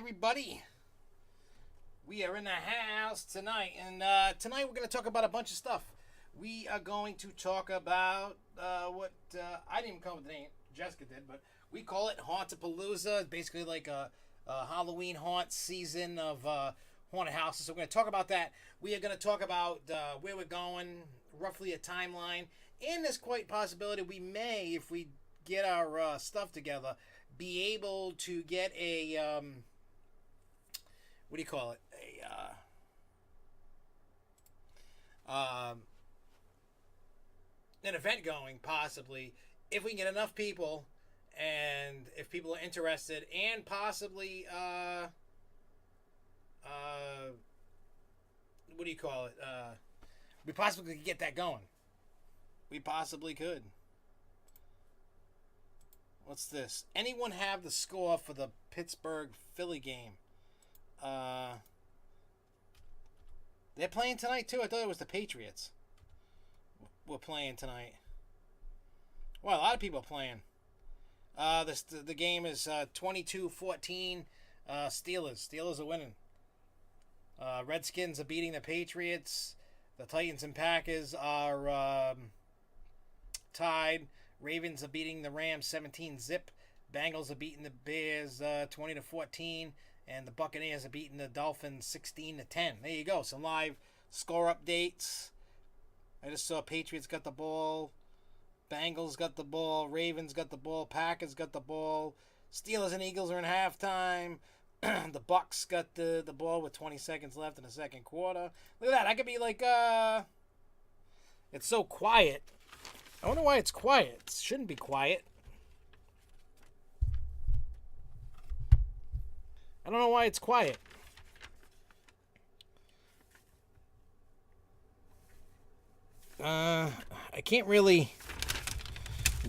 everybody. We are in the house tonight, and tonight we're going to talk about a bunch of stuff. We are going to talk about what I didn't even come up with the name, Jessica did, but we call it Hauntapoloza. It's basically like a Halloween haunt season of haunted houses. So we're going to talk about that. We are going to talk about where we're going, roughly a timeline, and there's quite possibility we may, if we get our stuff together, be able to get a what do you call it? An event going, possibly, if we can get enough people, and if people are interested, and possibly what do you call it? We possibly could get that going. We possibly could. What's this? Anyone have the score for the Pittsburgh-Philly game? They're playing tonight, too? I thought it was the Patriots were playing tonight. Well, a lot of people are playing. The game is 22-14 Steelers. Steelers are winning. Redskins are beating the Patriots. The Titans and Packers are tied. Ravens are beating the Rams 17-zip. Bengals are beating the Bears 20-14. And the Buccaneers are beating the Dolphins 16-10. There you go. Some live score updates. I just saw Patriots got the ball. Bengals got the ball. Ravens got the ball. Packers got the ball. Steelers and Eagles are in halftime. The Bucks got the ball with 20 seconds left in the second quarter. Look at that. I could be like, it's so quiet. I wonder why it's quiet. It shouldn't be quiet. I don't know why it's quiet. I can't really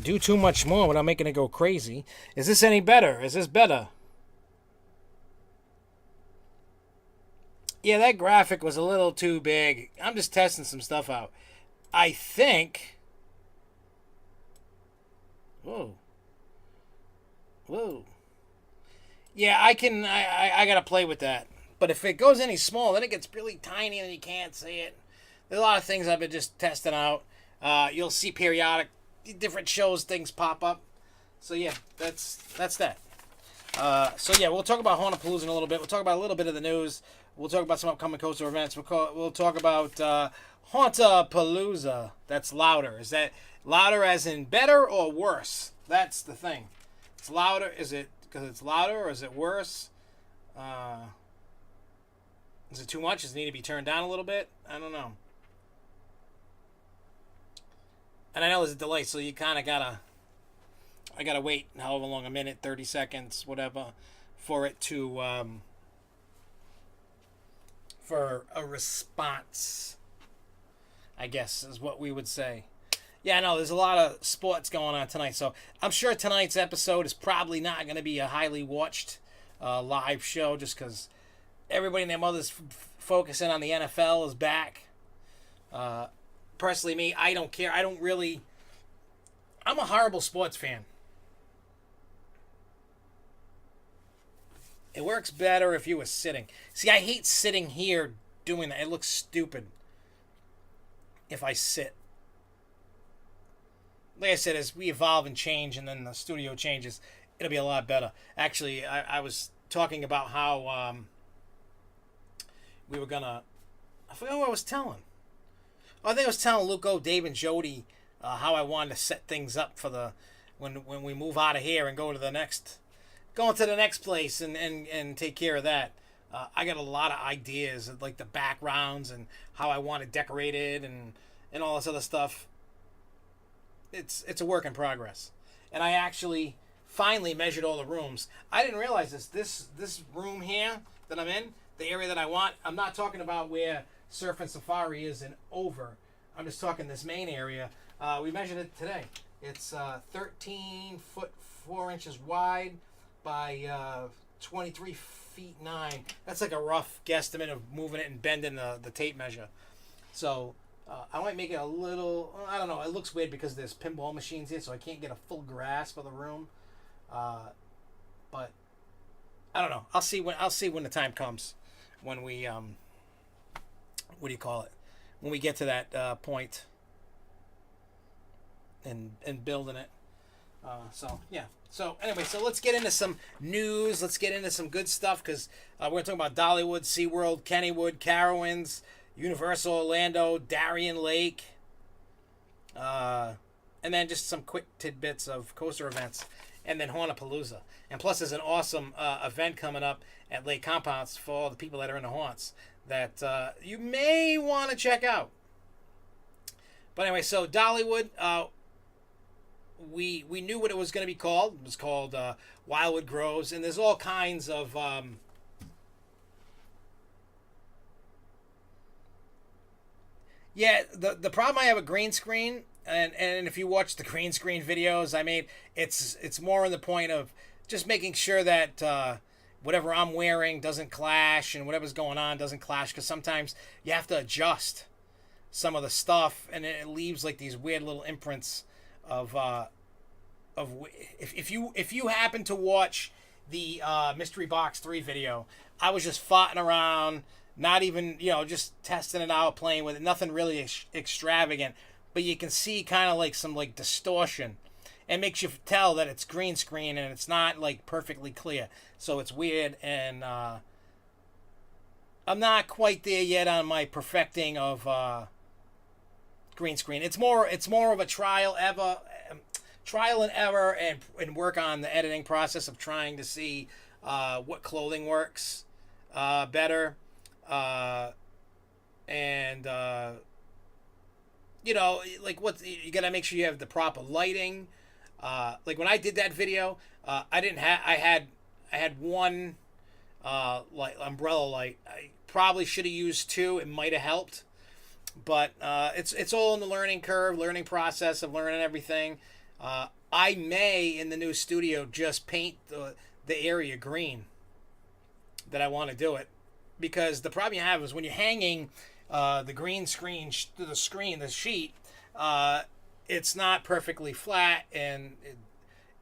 do too much more without making it go crazy. Is this any better? Is this better? Yeah, that graphic was a little too big. I'm just testing some stuff out. I think... Whoa. Whoa. Yeah, I gotta play with that. But if it goes any smaller, then it gets really tiny and you can't see it. There's a lot of things I've been just testing out. You'll see periodic, different shows, things pop up. So yeah, that's that. So yeah, we'll talk about Hauntapoloza in a little bit. We'll talk about a little bit of the news. We'll talk about some upcoming coaster events. We'll talk about Hauntapoloza. That's louder. Is that louder as in better or worse? That's the thing. It's louder. Is it because it's louder, or is it worse? Is it too much? Does it need to be turned down a little bit? I don't know. And I know there's a delay, so you kind of gotta... I gotta wait however long, a minute, 30 seconds, whatever, for it to... for a response, I guess, is what we would say. Yeah, no, there's a lot of sports going on tonight, so I'm sure tonight's episode is probably not going to be a highly watched live show, just because everybody and their mother's focusing on the NFL is back. Personally, me, I don't care. I don't really... I'm a horrible sports fan. It works better if you were sitting. See, I hate sitting here doing that. It looks stupid if I sit. Like I said, as we evolve and change and then the studio changes, it'll be a lot better. Actually, I was talking about how we were going to... I forgot what I was telling. Oh, I think I was telling Luco, Dave, and Jody how I wanted to set things up for the... When we move out of here and go to the next... Going to the next place and take care of that. I got a lot of ideas, like the backgrounds and how I want it decorated and all this other stuff. It's a work in progress. And I actually finally measured all the rooms. I didn't realize this room here that I'm in, the area that I want, I'm not talking about where Surf and Safari is and over. I'm just talking this main area. We measured it today. It's 13 foot 4 inches wide by 23 feet 9. That's like a rough guesstimate of moving it and bending the tape measure. So I might make it a little, I don't know, it looks weird because there's pinball machines here, so I can't get a full grasp of the room. But I don't know. I'll see when the time comes, when we what do you call it? When we get to that point and building it. So yeah. So anyway, so let's get into some news. Let's get into some good stuff because we're going to talk about Dollywood, SeaWorld, Kennywood, Carowinds, Universal Orlando, Darien Lake, and then just some quick tidbits of coaster events, and then Hauntapoloza. And plus, there's an awesome event coming up at Lake Compounce for all the people that are in the haunts that you may want to check out. But anyway, so Dollywood, we knew what it was going to be called. It was called Wildwood Groves, and there's all kinds of yeah. The problem I have with green screen, and if you watch the green screen videos I made, it's more on the point of just making sure that whatever I'm wearing doesn't clash and whatever's going on doesn't clash, because sometimes you have to adjust some of the stuff and it leaves like these weird little imprints of if you happen to watch the Mystery Box 3 video, I was just farting around, not even, just testing it out, playing with it, nothing really extravagant, but you can see kind of like some like distortion. It makes you tell that it's green screen and it's not like perfectly clear, so it's weird. And I'm not quite there yet on my perfecting of green screen. It's more of a trial and error, and work on the editing process of trying to see what clothing works better, and like what you gotta make sure you have the proper lighting. Like when I did that video, I had one like umbrella light. I probably should have used two. It might have helped, but it's all in the learning curve, learning process of learning everything. I may in the new studio just paint the area green that I want to do it, because the problem you have is when you're hanging the green screen to the sheet, it's not perfectly flat, and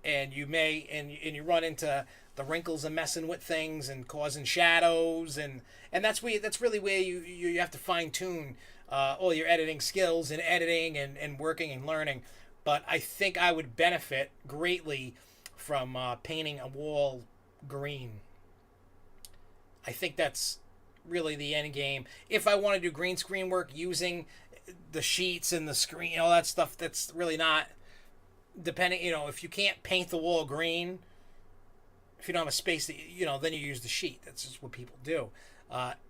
you you run into the wrinkles and messing with things and causing shadows, and that's really where you have to fine tune all your editing skills and editing and working and learning. But I think I would benefit greatly from painting a wall green. I think that's really the end game. If I want to do green screen work using the sheets and the screen, all that stuff, that's really not depending. If you can't paint the wall green, if you don't have a space, then you use the sheet. That's just what people do.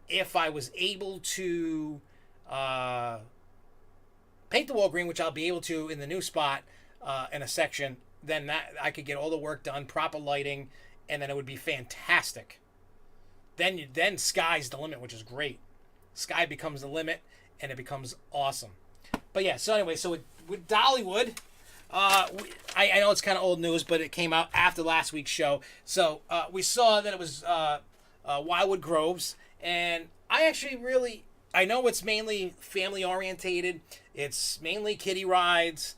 If I was able to paint the wall green, which I'll be able to in the new spot in a section, then that I could get all the work done, proper lighting, and then it would be fantastic. Then sky's the limit, which is great. Sky becomes the limit, and it becomes awesome. But yeah, so anyway, so with Dollywood, I know it's kind of old news, but it came out after last week's show. So we saw that it was Wildwood Groves, and I know it's mainly family orientated. It's mainly kiddie rides,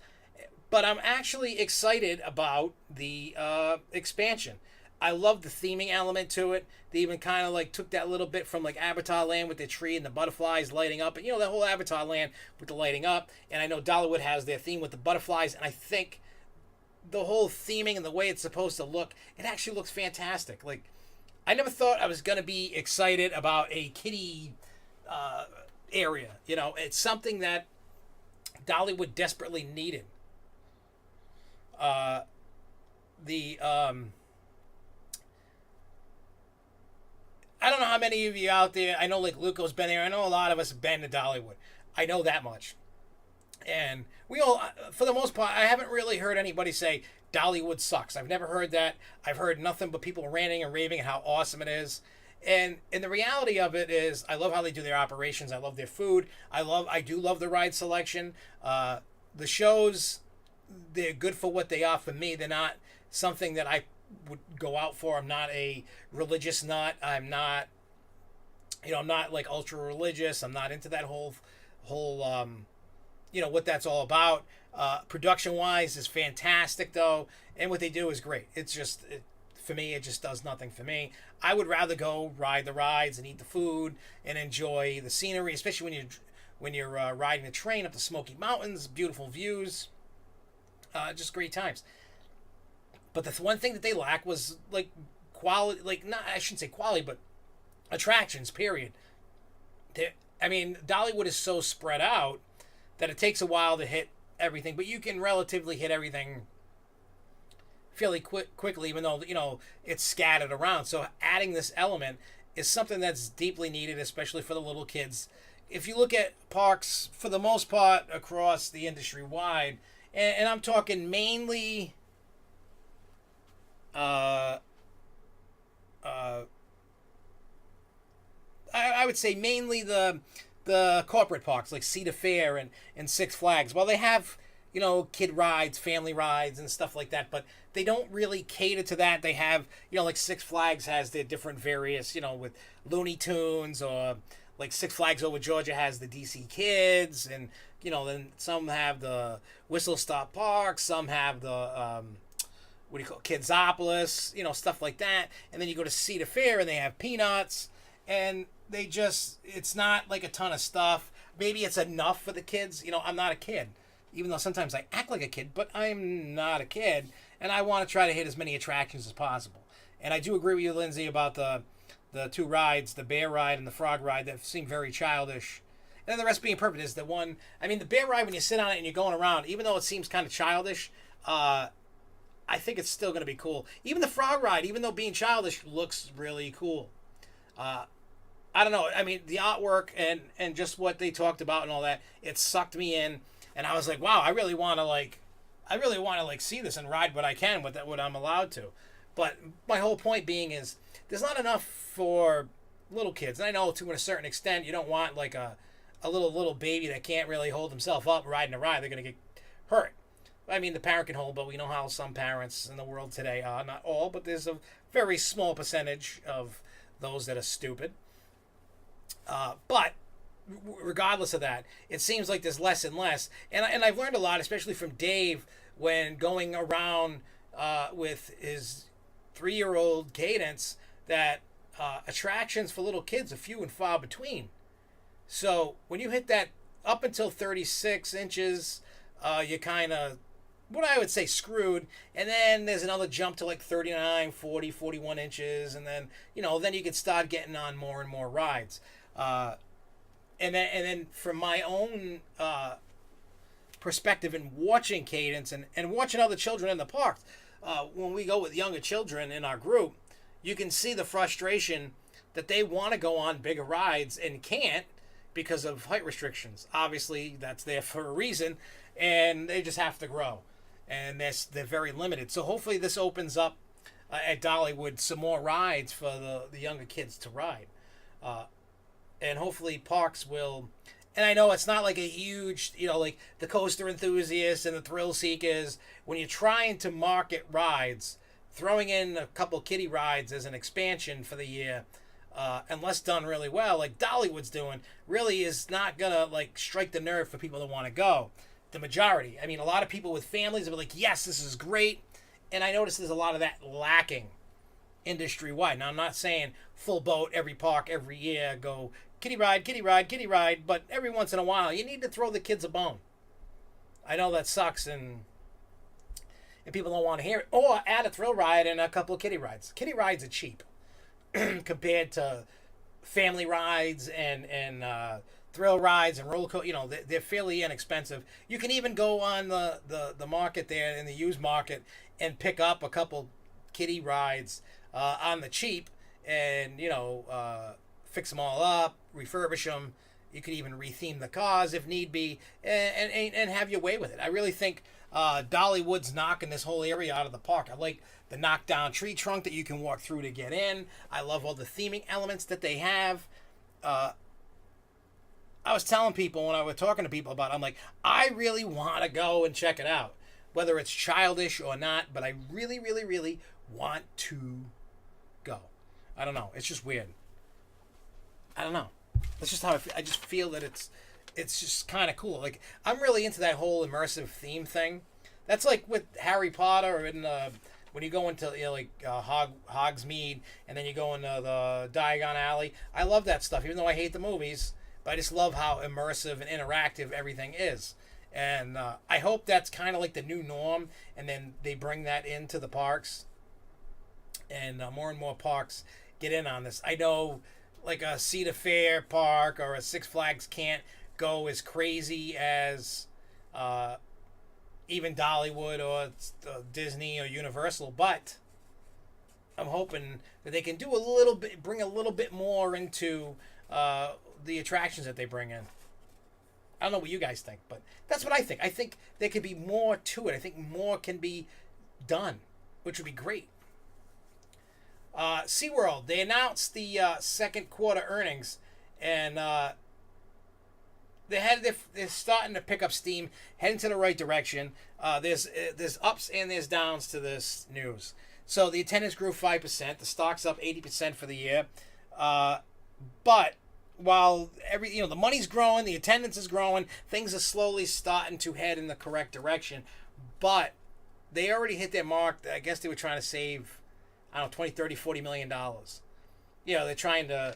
but I'm actually excited about the expansion. I love the theming element to it. They even kind of like took that little bit from like Avatar Land with the tree and the butterflies lighting up, and that whole Avatar Land with the lighting up. And I know Dollywood has their theme with the butterflies, and I think the whole theming and the way it's supposed to look, it actually looks fantastic. Like, I never thought I was gonna be excited about a kiddie area. It's something that Dollywood desperately needed. I don't know how many of you out there, I know like Luco's been there, I know a lot of us have been to Dollywood. I know that much. And we all, for the most part, I haven't really heard anybody say Dollywood sucks. I've never heard that. I've heard nothing but people ranting and raving at how awesome it is. And the reality of it is, I love how they do their operations. I love their food. I do love the ride selection. The shows, they're good for what they are for me. They're not something that I would go out for. I'm not a religious nut. I'm not like ultra religious. I'm not into that whole what that's all about. Production wise is fantastic though, and what they do is great. It's just for me, it just does nothing for me. I would rather go ride the rides and eat the food and enjoy the scenery, especially when you're riding the train up the Smoky Mountains, beautiful views, just great times. But the one thing that they lack was like quality, like not I shouldn't say quality, but attractions. Period. I mean, Dollywood is so spread out that it takes a while to hit everything, but you can relatively hit everything fairly quickly, even though it's scattered around. So adding this element is something that's deeply needed, especially for the little kids. If you look at parks, for the most part, across the industry wide, and I'm talking mainly I would say mainly the corporate parks like Cedar Fair and Six Flags. While they have kid rides, family rides, and stuff like that, but they don't really cater to that. They have like Six Flags has their different various with Looney Tunes, or like Six Flags Over Georgia has the DC Kids, and then some have the Whistle Stop Park, some have the what do you call it, Kidsopolis, stuff like that. And then you go to Cedar Fair and they have Peanuts, and it's not like a ton of stuff. Maybe it's enough for the kids. I'm not a kid, even though sometimes I act like a kid, but I'm not a kid, and I want to try to hit as many attractions as possible. And I do agree with you, Lindsay, about the two rides, the bear ride and the frog ride, that seem very childish. And then the rest being perfect is the one, I mean, the bear ride, when you sit on it and you're going around, even though it seems kind of childish, I think it's still going to be cool. Even the frog ride, even though being childish, looks really cool. I don't know. I mean, the artwork and just what they talked about and all that, it sucked me in. And I was like, wow, I really want to see this and ride what I can with what I'm allowed to. But my whole point being is there's not enough for little kids. And I know to a certain extent you don't want like a little baby that can't really hold himself up riding a ride. They're going to get hurt. I mean, the parent can hold, but we know how some parents in the world today are. Not all, but there's a very small percentage of those that are stupid. But regardless of that, it seems like there's less and less. And I've learned a lot, especially from Dave, when going around with his 3-year-old Cadence, that attractions for little kids are few and far between. So when you hit that up until 36 inches, you kind of, what I would say, screwed. And then there's another jump to like 39, 40, 41 inches. And then, then you can start getting on more and more rides. And then from my own perspective in watching Cadence and watching other children in the parks, when we go with younger children in our group, you can see the frustration that they want to go on bigger rides and can't because of height restrictions. Obviously, that's there for a reason, and they just have to grow. And they're very limited. So hopefully this opens up at Dollywood some more rides for the younger kids to ride. And hopefully parks will, and I know it's not like a huge, like the coaster enthusiasts and the thrill seekers, when you're trying to market rides, throwing in a couple kiddie rides as an expansion for the year, unless done really well, like Dollywood's doing, really is not gonna like strike the nerve for people that want to go. The majority, I mean, a lot of people with families are like, yes, this is great, and I notice there's a lot of that lacking industry wide. Now, I'm not saying full boat every park every year go kitty ride, kitty ride, kitty ride, but every once in a while you need to throw the kids a bone. I know that sucks, and people don't want to hear it. Or add a thrill ride and a couple of kitty rides. Kitty rides are cheap compared to family rides and thrill rides and roller coaster. They're fairly inexpensive. You can even go on the market there in the used market and pick up a couple kiddie rides on the cheap, and fix them all up, refurbish them. You could even retheme the cars if need be, and have your way with it. I really think Dollywood's knocking this whole area out of the park. I like the knockdown tree trunk that you can walk through to get in. I love all the theming elements that they have. I was telling people when I was talking to people about it, I'm like, I really want to go and check it out, whether it's childish or not, but I really, really, really want to go. I don't know. It's just weird. I don't know. That's just how I feel. I just feel that it's just kind of cool. Like, I'm really into that whole immersive theme thing. That's like with Harry Potter and when you go into Hogsmeade, and then you go into the Diagon Alley. I love that stuff, even though I hate the movies. But I just love how immersive and interactive everything is. And I hope that's kind of like the new norm, and then they bring that into the parks, and more parks get in on this. I know, like a Cedar Fair park or a Six Flags can't go as crazy as even Dollywood or Disney or Universal, but I'm hoping that they can do a little bit, bring a little bit more into the attractions that they bring in. I don't know what you guys think, but that's what I think. I think there could be more to it. I think more can be done, which would be great. SeaWorld, they announced the second quarter earnings, and they're starting to pick up steam, heading to the right direction. There's ups and there's downs to this news. So the attendance grew 5%. The stock's up 80% for the year. But while the money's growing, the attendance is growing, things are slowly starting to head in the correct direction. But they already hit their mark. I guess they were trying to save, I don't know, 20, 30, 40 million dollars. They're trying to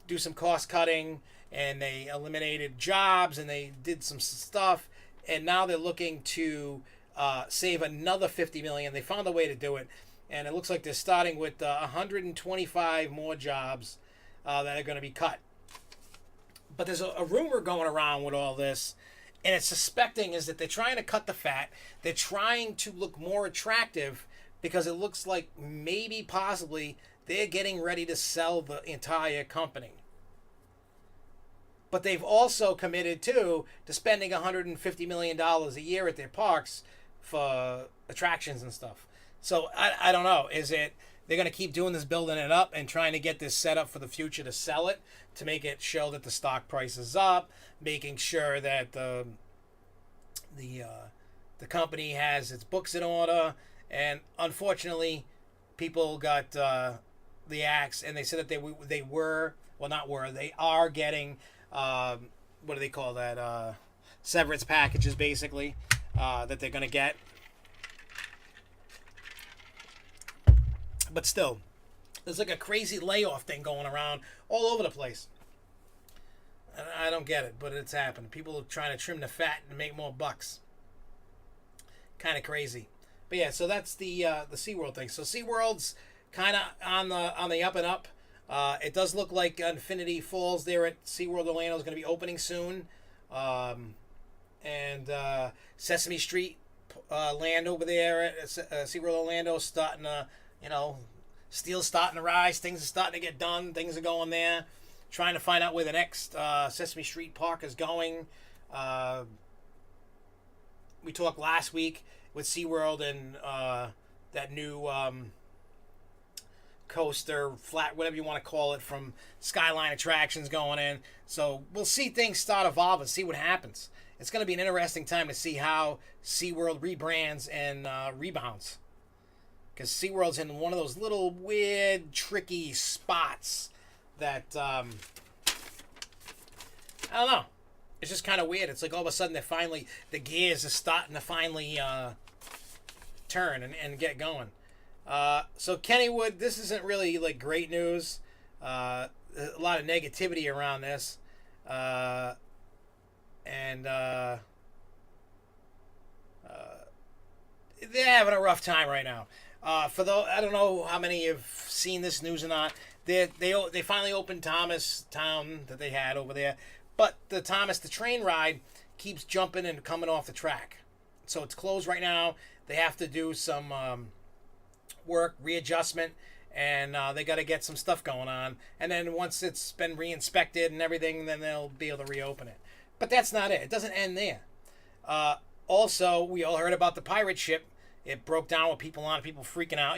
do some cost cutting, and they eliminated jobs, and they did some stuff, and now they're looking to save another 50 million. They found a way to do it, and it looks like they're starting with 125 more jobs that are going to be cut. But there's a rumor going around with all this, and it's suspecting is that they're trying to cut the fat. They're trying to look more attractive because it looks like maybe possibly they're getting ready to sell the entire company. But they've also committed to spending $150 million a year at their parks for attractions and stuff. So I don't know. Is it they're going to keep doing this, building it up, and trying to get this set up for the future to sell it, to make it show that the stock price is up, making sure that the company has its books in order. And unfortunately, people got the axe, and they said that they are getting what do they call that? Severance packages, basically, that they're going to get. But still, there's like a crazy layoff thing going around all over the place. I don't get it, but it's happening. People are trying to trim the fat and make more bucks. Kind of crazy. But yeah, so that's the SeaWorld thing. So SeaWorld's kind of on the up and up. It does look like Infinity Falls there at SeaWorld Orlando is going to be opening soon. And Sesame Street land over there at SeaWorld Orlando is starting to, steel's starting to rise. Things are starting to get done. Things are going there. Trying to find out where the next Sesame Street park is going. We talked last week with SeaWorld and that new coaster, flat, whatever you want to call it, from Skyline Attractions going in. So we'll see things start evolving, see what happens. It's going to be an interesting time to see how SeaWorld rebrands and rebounds. Because SeaWorld's in one of those little weird, tricky spots that, I don't know. It's just kind of weird. It's like all of a sudden the gears are starting to finally turn and get going. So Kennywood, this isn't really like great news. A lot of negativity around this. And they're having a rough time right now. For those, I don't know how many have seen this news or not. They finally opened Thomas Town that they had over there, but the train ride keeps jumping and coming off the track, so it's closed right now. They have to do some work, readjustment, and they got to get some stuff going on. And then once it's been re-inspected and everything, then they'll be able to reopen it. But that's not it. It doesn't end there. Also, we all heard about the pirate ship. It broke down with people on it, people freaking out.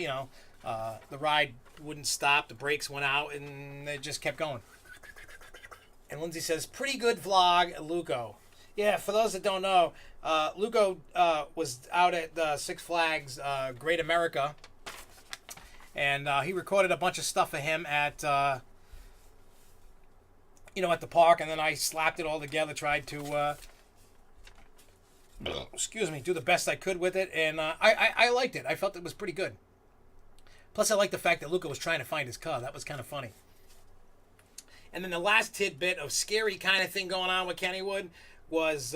The ride wouldn't stop. The brakes went out, and it just kept going. And Lindsay says, pretty good vlog, Luco. Yeah, for those that don't know, Luco was out at Six Flags Great America, and he recorded a bunch of stuff for him at the park, and then I slapped it all together, tried to do the best I could with it, and I liked it. I felt it was pretty good. Plus, I like the fact that Luca was trying to find his car. That was kind of funny. And then the last tidbit of scary kind of thing going on with Kennywood was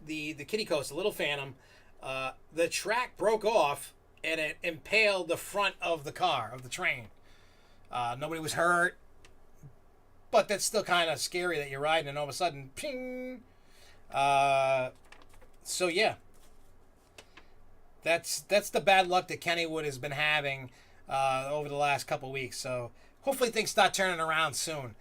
the Kitty Coast, the Little Phantom. The track broke off and it impaled the front of the car, of the train. Nobody was hurt, but that's still kind of scary that you're riding and all of a sudden, ping. So yeah, that's the bad luck that Kennywood has been having over the last couple weeks. So hopefully things start turning around soon.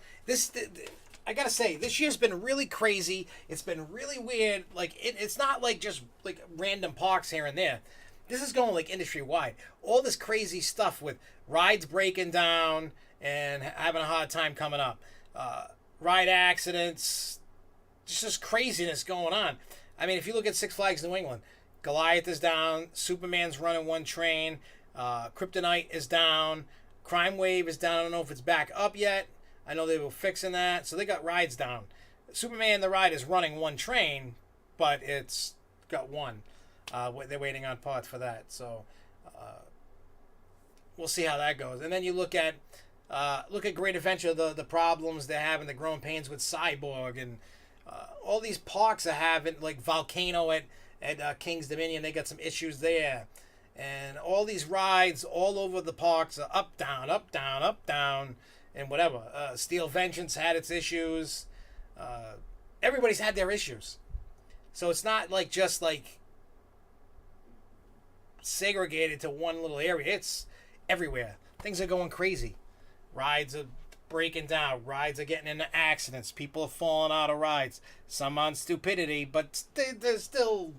I gotta say, this year's been really crazy. It's been really weird. Like it's not like just like random parks here and there. This is going like industry wide. All this crazy stuff with rides breaking down and having a hard time coming up. Ride accidents, just this craziness going on. I mean, if you look at Six Flags New England, Goliath is down, Superman's running one train, Kryptonite is down, Crime Wave is down. I don't know if it's back up yet. I know they were fixing that, so they got rides down. Superman the Ride is running one train, but it's got one. They're waiting on parts for that, so we'll see how that goes. And then you look at Great Adventure, the problems they're having, the growing pains with Cyborg, and all these parks are having, like Volcano at King's Dominion, they got some issues there. And all these rides all over the parks are up, down, up, down, up, down, and whatever. Steel Vengeance had its issues. Everybody's had their issues. So it's not like just like segregated to one little area. It's everywhere. Things are going crazy. Rides are breaking down. Rides are getting into accidents. People are falling out of rides. Some on stupidity, but there's still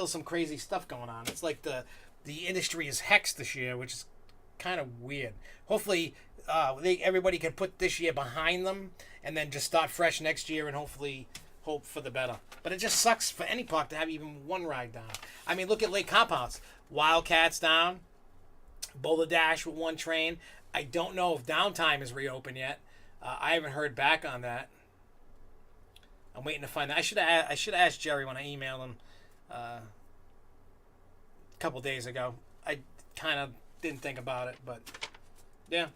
some crazy stuff going on. It's like the industry is hexed this year, which is kind of weird. Hopefully, everybody can put this year behind them and then just start fresh next year and hopefully hope for the better. But it just sucks for any park to have even one ride down. I mean, look at Lake Compounds. Wildcats down. Boulder Dash with one train. I don't know if Downtime is reopened yet. I haven't heard back on that. I'm waiting to find that. I should have asked Jerry when I emailed him a couple days ago. I kind of didn't think about it, but yeah.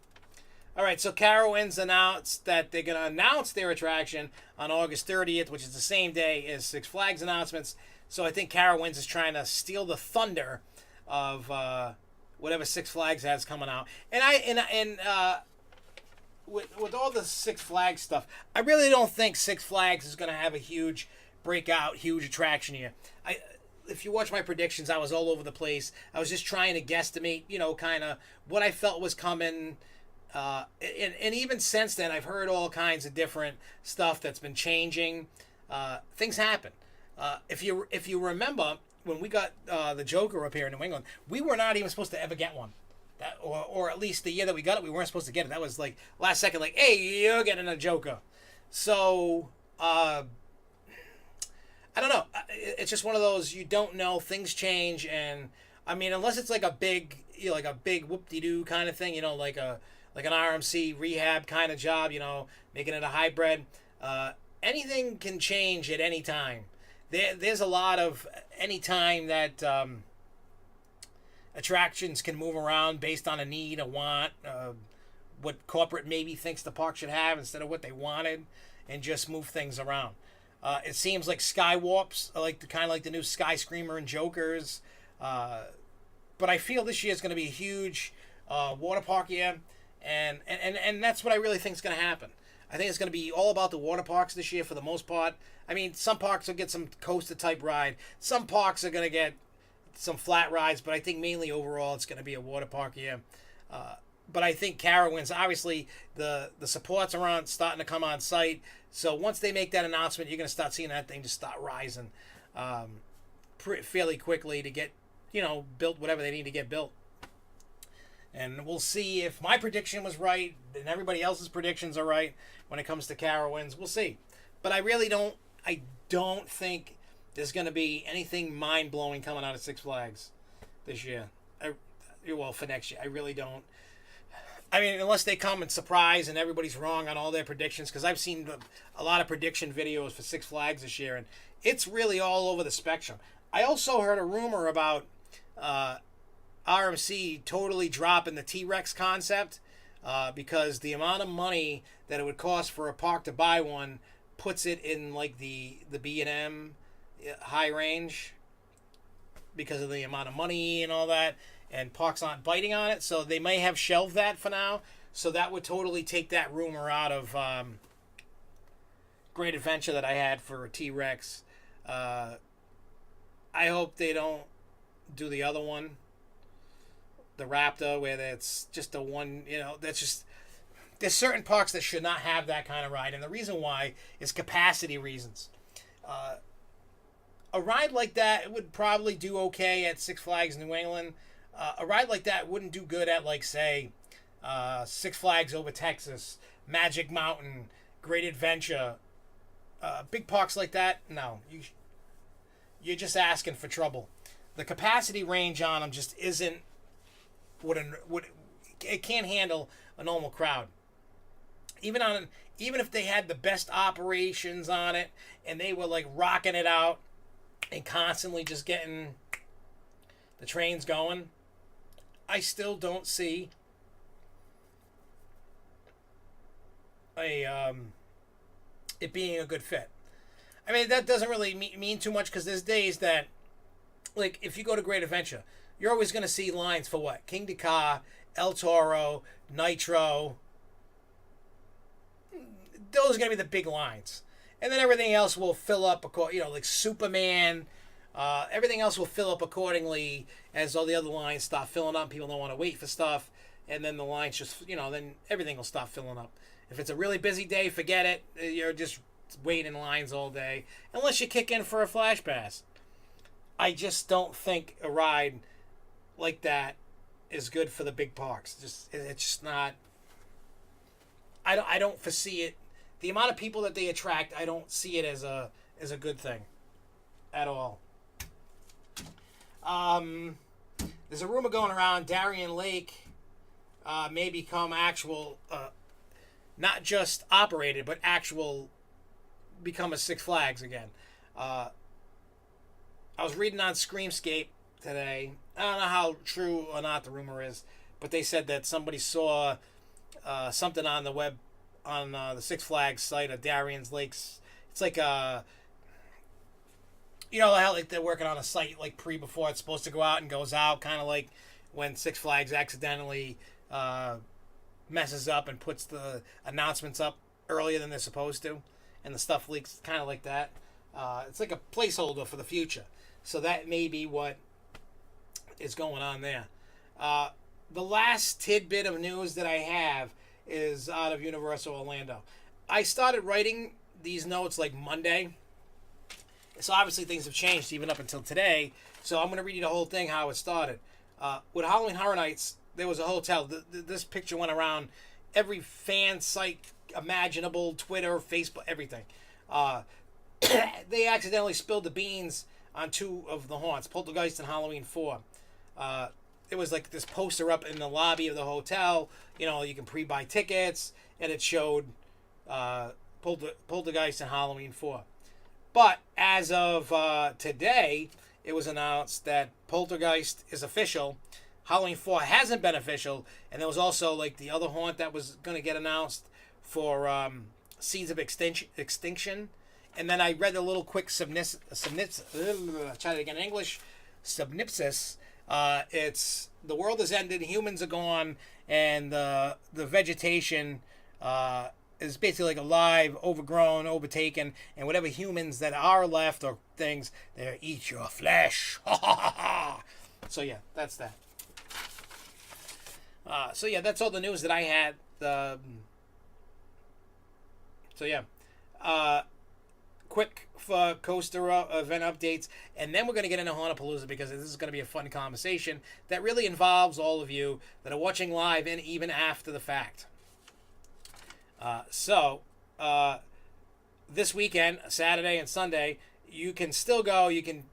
All right, so Carowinds announced that they're going to announce their attraction on August 30th, which is the same day as Six Flags announcements. So I think Carowinds is trying to steal the thunder of whatever Six Flags has coming out. And with all the Six Flags stuff, I really don't think Six Flags is going to have a huge breakout, huge attraction here. If you watch my predictions, I was all over the place. I was just trying to guesstimate, kind of what I felt was coming. And even since then, I've heard all kinds of different stuff that's been changing. Things happen. If you remember, when we got the Joker up here in New England, we were not even supposed to ever get one. That, or at least the year that we got it, we weren't supposed to get it. That was like last second, like, hey, you're getting a Joker. So, I don't know. It's just one of those, you don't know, things change, and I mean, unless it's like a big, like a big whoop-de-doo kind of thing, like an RMC rehab kind of job, making it a hybrid. Anything can change at any time. There's a lot of any time that attractions can move around based on a need, a want, what corporate maybe thinks the park should have instead of what they wanted, and just move things around. It seems like Skywarps are kind of like the new Skyscreamer and Jokers. But I feel this year is going to be a huge water park year, and that's what I really think is going to happen. I think it's going to be all about the water parks this year for the most part. I mean, some parks will get some coaster-type ride. Some parks are going to get some flat rides, but I think mainly overall it's going to be a water park year. But I think Carowinds, obviously, the supports are starting to come on site. So once they make that announcement, you're going to start seeing that thing just start rising fairly quickly to get, built whatever they need to get built. And we'll see if my prediction was right and everybody else's predictions are right when it comes to Carowinds. We'll see. But I don't think there's going to be anything mind-blowing coming out of Six Flags this year. For next year. I really don't. I mean, unless they come and surprise and everybody's wrong on all their predictions, because I've seen a lot of prediction videos for Six Flags this year, and it's really all over the spectrum. I also heard a rumor about RMC totally dropping the T-Rex concept because the amount of money that it would cost for a park to buy one puts it in like the B&M high range because of the amount of money and all that, and parks aren't biting on it, so they may have shelved that for now. So that would totally take that rumor out of Great Adventure that I had for a T-Rex. I hope they don't do the other one, the Raptor, where that's just a one, that's just, there's certain parks that should not have that kind of ride, and the reason why is capacity reasons. A ride like that, it would probably do okay at Six Flags New England. A ride like that wouldn't do good at, like, say, Six Flags Over Texas, Magic Mountain, Great Adventure. Big parks like that, no. You're just asking for trouble. The capacity range on them just isn't what it can't handle a normal crowd. Even if they had the best operations on it and they were like rocking it out and constantly just getting the trains going, I still don't see it being a good fit. I mean, that doesn't really mean too much because there's days that, like, if you go to Great Adventure, you're always going to see lines for what? King Dakar, El Toro, Nitro. Those are going to be the big lines. And then everything else will fill up, like Superman. Everything else will fill up accordingly as all the other lines start filling up. People don't want to wait for stuff. And then the lines just, then everything will stop filling up. If it's a really busy day, forget it. You're just waiting in lines all day. Unless you kick in for a Flash Pass. I just don't think a ride like that is good for the big parks. It's just not. I don't foresee it. The amount of people that they attract, I don't see it as a good thing at all. There's a rumor going around Darien Lake may become actual, not just operated, but actual become a Six Flags again. I was reading on Screamscape today. I don't know how true or not the rumor is, but they said that somebody saw something on the web, on the Six Flags site of Darien's Lakes. It's like how like they're working on a site like before it's supposed to go out and goes out, kind of like when Six Flags accidentally messes up and puts the announcements up earlier than they're supposed to, and the stuff leaks, kind of like that. It's like a placeholder for the future. So that may be what is going on there. The last tidbit of news that I have is out of Universal Orlando. I started writing these notes like Monday. So obviously things have changed even up until today. So I'm going to read you the whole thing, how it started. With Halloween Horror Nights, there was a hotel. This picture went around every fan site imaginable, Twitter, Facebook, everything. They accidentally spilled the beans on two of the haunts, Poltergeist and Halloween 4. It was like this poster up in the lobby of the hotel. You can pre-buy tickets, and it showed Poltergeist and Halloween 4. But as of today, it was announced that Poltergeist is official. Halloween 4 hasn't been official, and there was also like the other haunt that was going to get announced for Seeds of Extinction. And then I read a little quick synopsis. Try it again in English. Synopsis. It's the world has ended, humans are gone, and the vegetation is basically like alive, overgrown, overtaken, and whatever humans that are left or things, they eat your flesh. So yeah, that's that. So yeah, that's all the news that I had. So yeah. Quick coaster event updates, and then we're going to get into Hauntapoloza because this is going to be a fun conversation that really involves all of you that are watching live and even after the fact. This weekend, Saturday and Sunday, you can still go. You can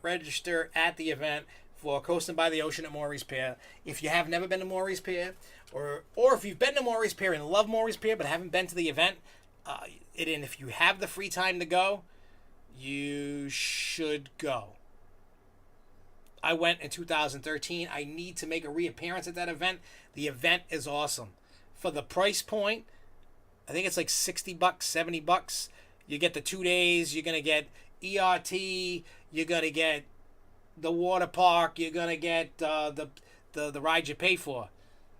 register at the event for Coasting by the Ocean at Maurice Pier. If you have never been to Maurice Pier, or if you've been to Maurice Pier and love Maurice Pier but haven't been to the event, and if you have the free time to go, you should go. I went in 2013. I need to make a reappearance at that event. The event is awesome. For the price point, I think it's like $60, $70. You get the 2 days. You're gonna get ERT. You're gonna get the water park. You're gonna get the ride you pay for.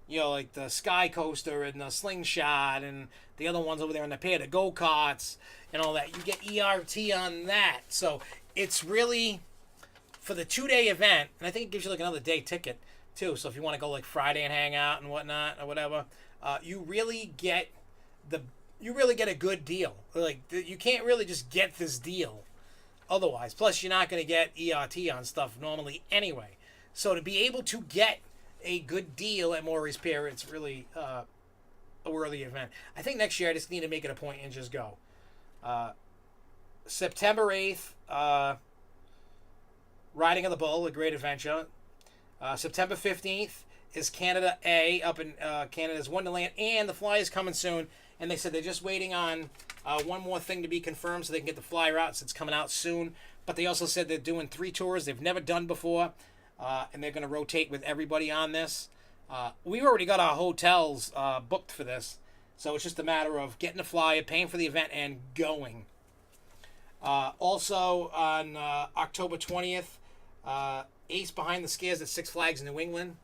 You know, like the Sky Coaster and the Slingshot and the other ones over there in the pier, the go-karts and all that. You get ERT on that. So it's really, for the 2-day event, and I think it gives you like another day ticket too. So if you want to go like Friday and hang out and whatnot or whatever, you really get a good deal. Like, you can't really just get this deal otherwise. Plus, you're not going to get ERT on stuff normally anyway. So to be able to get a good deal at Maury's Pier, it's really a worthy event. I think next year I just need to make it a point and just go. September 8th, Riding of the Bull, a great adventure. September 15th is Canada A up in Canada's Wonderland, and the fly is coming soon. And they said they're just waiting on one more thing to be confirmed so they can get the flyer out, so it's coming out soon. But they also said they're doing 3 tours they've never done before. And they're going to rotate with everybody on this. We've already got our hotels booked for this. So it's just a matter of getting a flyer, paying for the event, and going. Also on October 20th, Ace Behind the Scares at Six Flags in New England.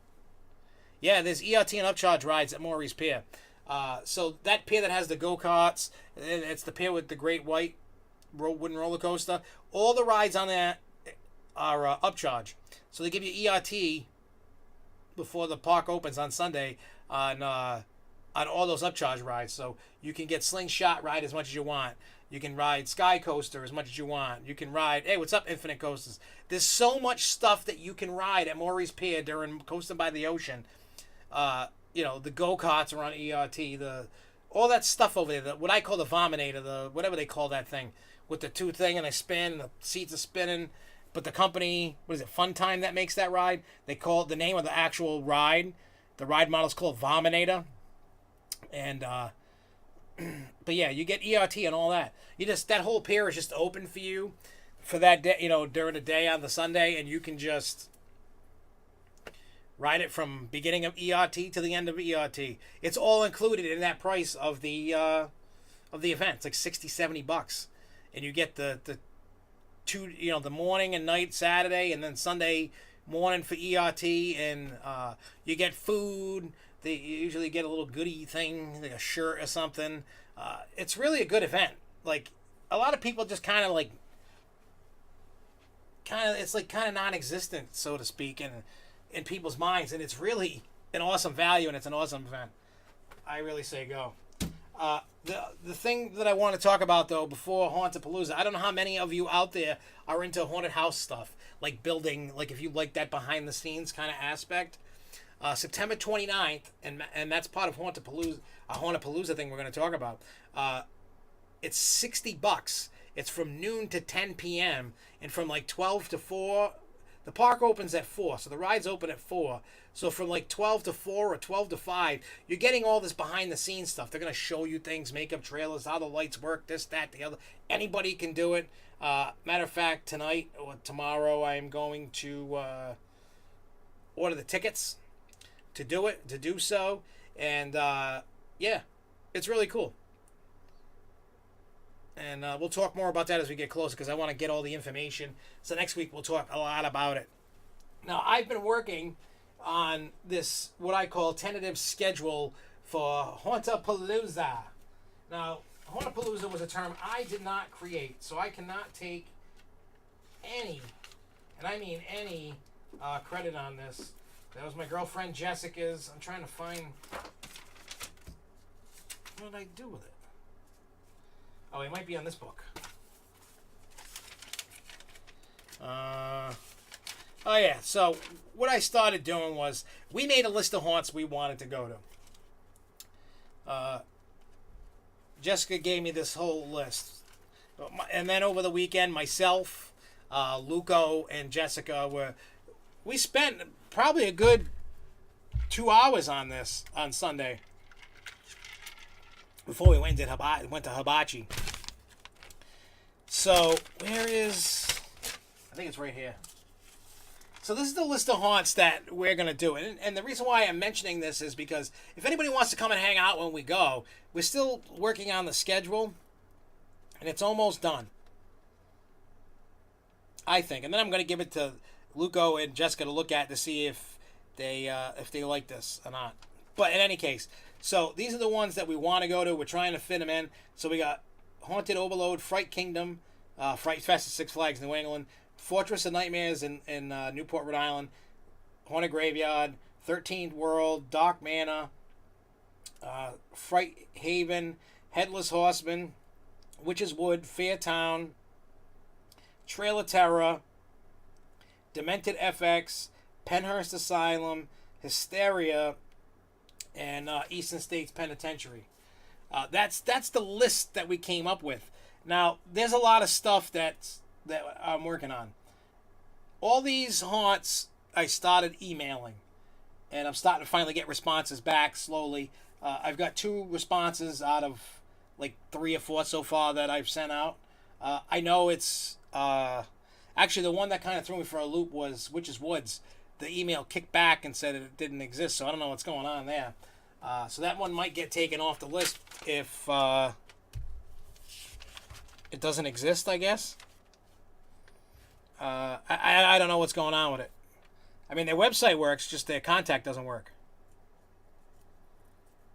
Yeah, there's ERT and upcharge rides at Maury's Pier. So that pier that has the go-karts, it's the pier with the great white wooden roller coaster. All the rides on that are upcharge. So they give you ERT before the park opens on Sunday on all those upcharge rides. So you can get Slingshot ride as much as you want. You can ride Sky Coaster as much as you want. You can ride, hey, what's up, Infinite Coasters? There's so much stuff that you can ride at Maury's Pier during Coasting by the Ocean. You know, the go-karts are on ERT. All that stuff over there, what I call the Vominator, whatever they call that thing, with the 2 thing and they spin and the seats are spinning. But the company, what is it, Fun Time, that makes that ride? They call it the name of the actual ride. The ride model is called Vominator. And, but yeah, you get ERT and all that. That whole pier is just open for you for that day, you know, during the day on the Sunday, and you can just ride it from beginning of ERT to the end of ERT. It's all included in that price of the event. It's like $60-$70, and you get the 2, you know, the morning and night Saturday, and then Sunday morning for ERT, and you get food. They usually get a little goodie thing, like a shirt or something. It's really a good event. Like, a lot of people just kind of it's like kind of non-existent, so to speak, in people's minds, and it's really an awesome value, and it's an awesome event. I really say go. The thing that I want to talk about, though, before Hauntapoloza, I don't know how many of you out there are into haunted house stuff, like building, like if you like that behind the scenes kind of aspect. September 29th, and that's part of Hauntapoloza thing we're going to talk about. It's $60. It's from noon to 10 p.m. and from like 12 to 4. The park opens at 4, so the rides open at 4. So from like 12 to 4 or 12 to 5, you're getting all this behind-the-scenes stuff. They're going to show you things, makeup trailers, how the lights work, this, that, the other. Anybody can do it. Matter of fact, tonight or tomorrow, I'm going to order the tickets to do so. And, yeah, it's really cool. And we'll talk more about that as we get closer, because I want to get all the information. So next week we'll talk a lot about it. Now, I've been working on this, what I call tentative schedule for Hauntapoloza. Now, Hauntapoloza was a term I did not create, so I cannot take any, and I mean any, credit on this. That was my girlfriend Jessica's. I'm trying to find, what did I do with it? Oh, it might be on this book. Oh yeah, so what I started doing was, we made a list of haunts we wanted to go to. Jessica gave me this whole list. And then over the weekend, myself, Luco, and Jessica we spent probably a good 2 hours on this on Sunday. Before we went to Hibachi. So, where is... I think it's right here. So this is the list of haunts that we're going to do. And the reason why I'm mentioning this is because if anybody wants to come and hang out when we go, we're still working on the schedule. And it's almost done, I think. And then I'm going to give it to Luco and Jessica to look at to see if they like this or not. But in any case, so these are the ones that we want to go to. We're trying to fit them in. So we got Haunted Overload, Fright Kingdom, Fright Fest at Six Flags New England, Fortress of Nightmares in Newport, Rhode Island, Haunted Graveyard, 13th World, Dark Manor, Fright Haven, Headless Horseman, Witch's Wood, Fairtown, Trail of Terror, Demented FX, Penhurst Asylum, Hysteria, and Eastern States Penitentiary. That's the list that we came up with. Now, there's a lot of stuff that I'm working on. All these haunts I started emailing, and I'm starting to finally get responses back slowly. I've got 2 responses out of like 3 or 4 so far that I've sent out. I know it's actually the one that kind of threw me for a loop was Witch's Woods. The email kicked back and said it didn't exist, so I don't know what's going on there. So that one might get taken off the list if it doesn't exist, I guess. I don't know what's going on with it. I mean, their website works, just their contact doesn't work.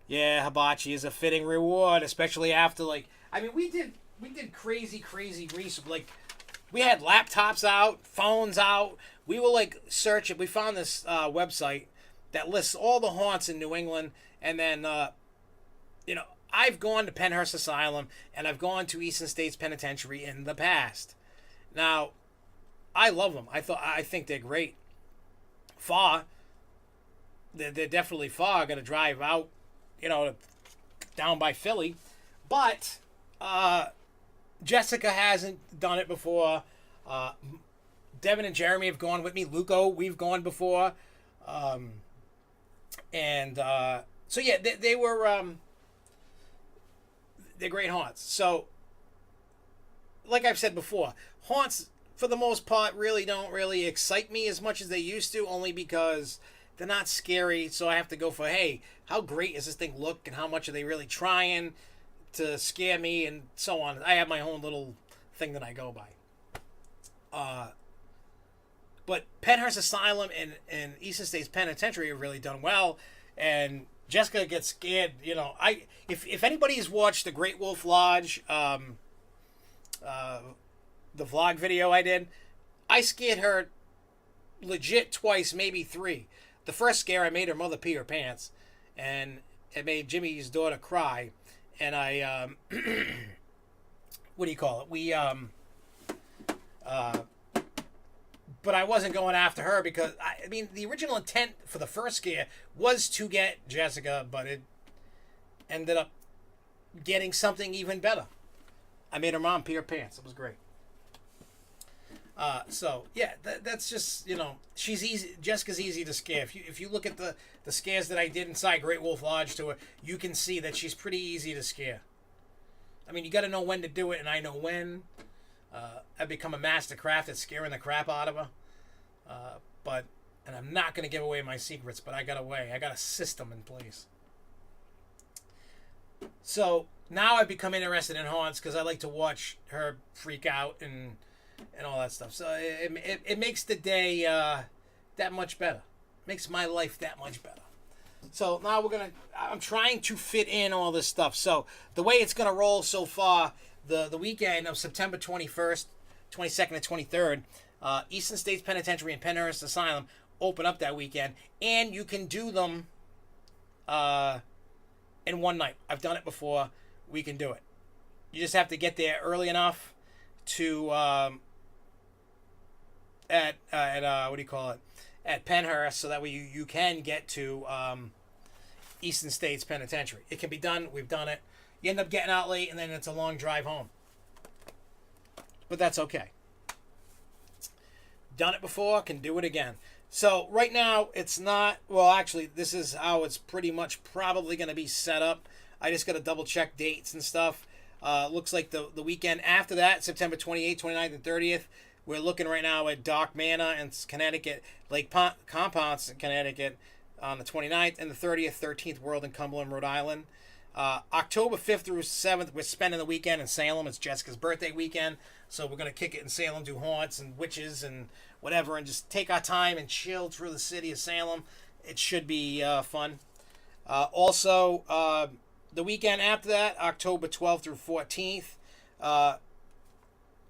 Yeah, hibachi is a fitting reward, especially after, like, I mean, we did crazy research. Like, we had laptops out, phones out. We were like searching. We found this website that lists all the haunts in New England, and then I've gone to Penhurst Asylum and I've gone to Eastern States Penitentiary in the past. Now, I love them. I think they're great. Far, they're definitely far. Going to drive out, down by Philly, but Jessica hasn't done it before. Devin and Jeremy have gone with me. Luco, we've gone before, so yeah, they were they're great haunts. So, like I've said before, haunts for the most part don't really excite me as much as they used to, only because they're not scary. So I have to go for, hey, how great does this thing look, and how much are they really trying to scare me, and so on. I have my own little thing that I go by. But Penhurst Asylum and Eastern States Penitentiary have really done well, and Jessica gets scared. If anybody's watched the Great Wolf Lodge, the vlog video I did, I scared her legit twice, maybe 3. The first scare, I made her mother pee her pants, and it made Jimmy's daughter cry, and I what do you call it? We but I wasn't going after her because I mean the original intent for the first scare was to get Jessica, but it ended up getting something even better. I made her mom pee her pants. It was great. So yeah, that's just, she's easy. Jessica's easy to scare. If you look at the scares that I did inside Great Wolf Lodge to her, you can see that she's pretty easy to scare. I mean, you got to know when to do it, and I know when. I've become a master craft at scaring the crap out of her. And I'm not going to give away my secrets, but I got a way. I got a system in place. So now I've become interested in haunts because I like to watch her freak out and all that stuff. So it makes the day that much better. Makes my life that much better. So now I'm trying to fit in all this stuff. So the way it's gonna roll so far, the weekend of September 21st, 22nd, and 23rd, Eastern States Penitentiary and Penhurst Asylum open up that weekend, and you can do them in one night. I've done it before. We can do it. You just have to get there early enough to at Penhurst, so that way you can get to Eastern States Penitentiary. It can be done. We've done it. You end up getting out late, and then it's a long drive home. But that's okay. Done it before, can do it again. So right now, it's not... Well, actually, this is how it's pretty much probably going to be set up. I just got to double-check dates and stuff. Looks like the weekend after that, September 28th, 29th, and 30th, We're looking right now at Dark Manor in Connecticut, Compounce in Connecticut on the 29th and the 30th, 13th World in Cumberland, Rhode Island. October 5th through 7th, we're spending the weekend in Salem. It's Jessica's birthday weekend, so we're going to kick it in Salem, do haunts and witches and whatever, and just take our time and chill through the city of Salem. It should be fun. Also, the weekend after that, October 12th through 14th,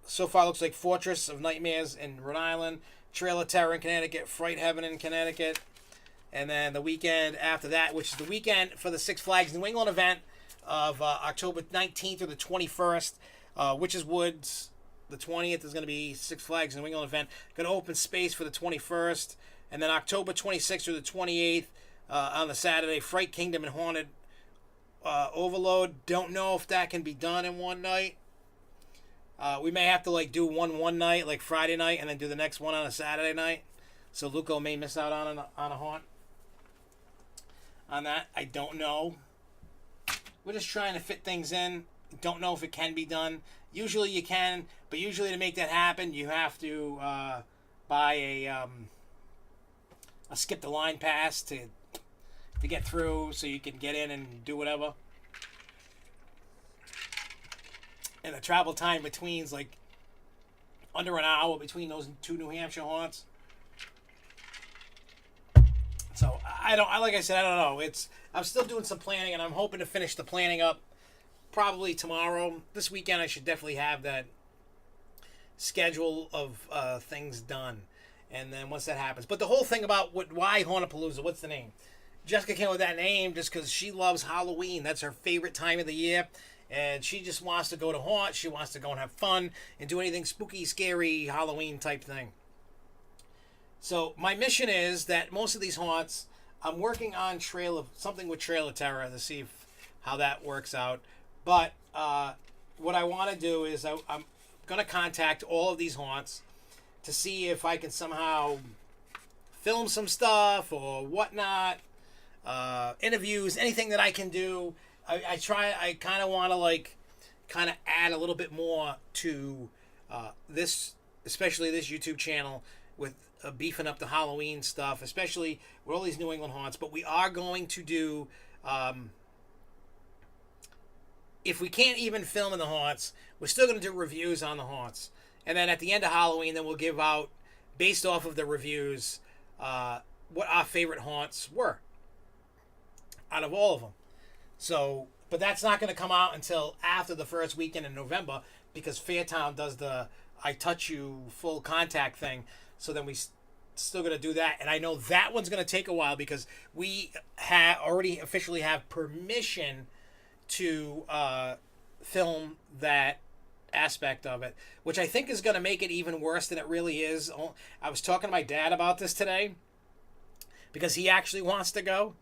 so far looks like Fortress of Nightmares in Rhode Island, Trail of Terror in Connecticut, Fright Heaven in Connecticut. And then the weekend after that, which is the weekend for the Six Flags New England event of October 19th through the 21st, Witches Woods. The 20th is going to be Six Flags New England event. Going to open space for the 21st. And then October 26th through the 28th on the Saturday, Fright Kingdom and Haunted Overload. Don't know if that can be done in one night. We may have to do one night, like Friday night, and then do the next one on a Saturday night. So Luco may miss out on a haunt on that. I don't know. We're just trying to fit things in. Don't know if it can be done. Usually you can, but usually to make that happen, you have to buy a skip the line pass to get through, so you can get in and do whatever. And the travel time between's like under an hour between those two New Hampshire haunts. So like I said, I don't know. I'm still doing some planning, and I'm hoping to finish the planning up probably tomorrow. This weekend I should definitely have that schedule of things done. And then once that happens. But the whole thing about why Hauntapoloza, what's the name? Jessica came up with that name just because she loves Halloween. That's her favorite time of the year. And she just wants to go to haunt. She wants to go and have fun and do anything spooky, scary, Halloween type thing. So my mission is that most of these haunts, I'm working on something with Trail of Terror to see how that works out. But what I want to do is I'm going to contact all of these haunts to see if I can somehow film some stuff or whatnot, interviews, anything that I can do. I kind of want to add a little bit more to this, especially this YouTube channel with beefing up the Halloween stuff, especially with all these New England haunts. But we are going to do, if we can't even film in the haunts, we're still going to do reviews on the haunts. And then at the end of Halloween, then we'll give out, based off of the reviews, what our favorite haunts were out of all of them. So, but that's not going to come out until after the first weekend in November, because Fairtown does the I Touch You full contact thing. So then we still going to do that. And I know that one's going to take a while because we already officially have permission to film that aspect of it, which I think is going to make it even worse than it really is. I was talking to my dad about this today because he actually wants to go.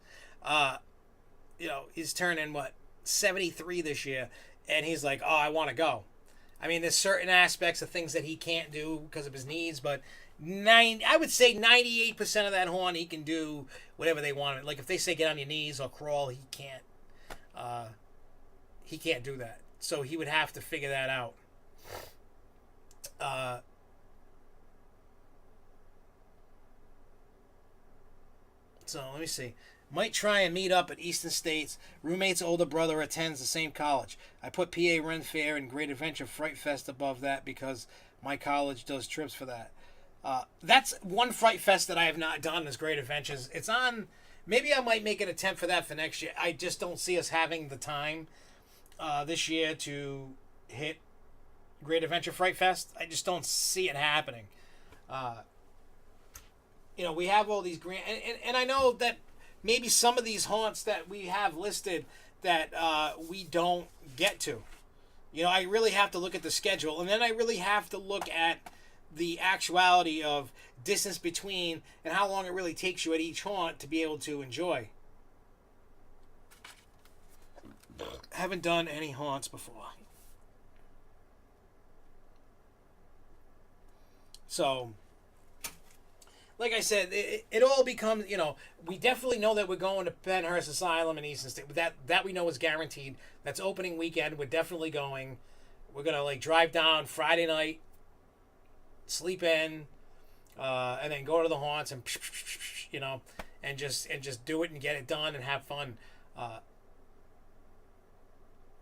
He's turning 73 this year, and he's like, oh, I want to go. I mean, there's certain aspects of things that he can't do because of his needs, but I would say 98% of that haunt he can do whatever they want. Like if they say get on your knees or crawl, he can't. He can't do that. So he would have to figure that out. So let me see. Might try and meet up at Eastern States. Roommate's older brother attends the same college. I put PA Ren Fair and Great Adventure Fright Fest above that because my college does trips for that. That's one Fright Fest that I have not done is Great Adventures. It's on. Maybe I might make an attempt for that for next year. I just don't see us having the time this year to hit Great Adventure Fright Fest. I just don't see it happening. We have all these grants, and I know that maybe some of these haunts that we have listed that we don't get to. I really have to look at the schedule, and then I really have to look at the actuality of distance between and how long it really takes you at each haunt to be able to enjoy. Haven't done any haunts before. So, like I said, it all becomes, we definitely know that we're going to Penhurst Asylum in Eastern State. That we know is guaranteed. That's opening weekend. We're definitely going. We're going to drive down Friday night, sleep in, and then go to the haunts and and just do it and get it done and have fun.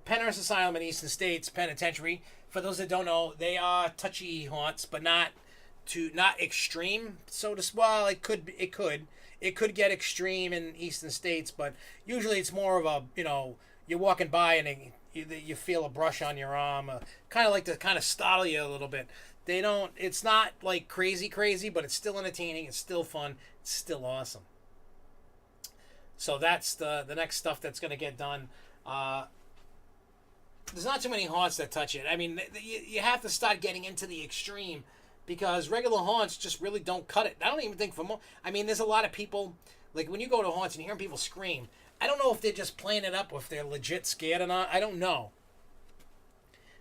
Penrose Asylum in Eastern States Penitentiary. For those that don't know, they are touchy haunts, but not extreme. So to well, it could get extreme in Eastern States, but usually it's more of a you're walking by and you feel a brush on your arm, kind of like to kind of startle you a little bit. They don't. It's not like crazy, but it's still entertaining. It's still fun. It's still awesome. So that's the next stuff that's gonna get done. There's not too many haunts that touch it. I mean, you have to start getting into the extreme because regular haunts just really don't cut it. I don't even think for more. I mean, there's a lot of people, like when you go to haunts and you hear people scream, I don't know if they're just playing it up or if they're legit scared or not. I don't know.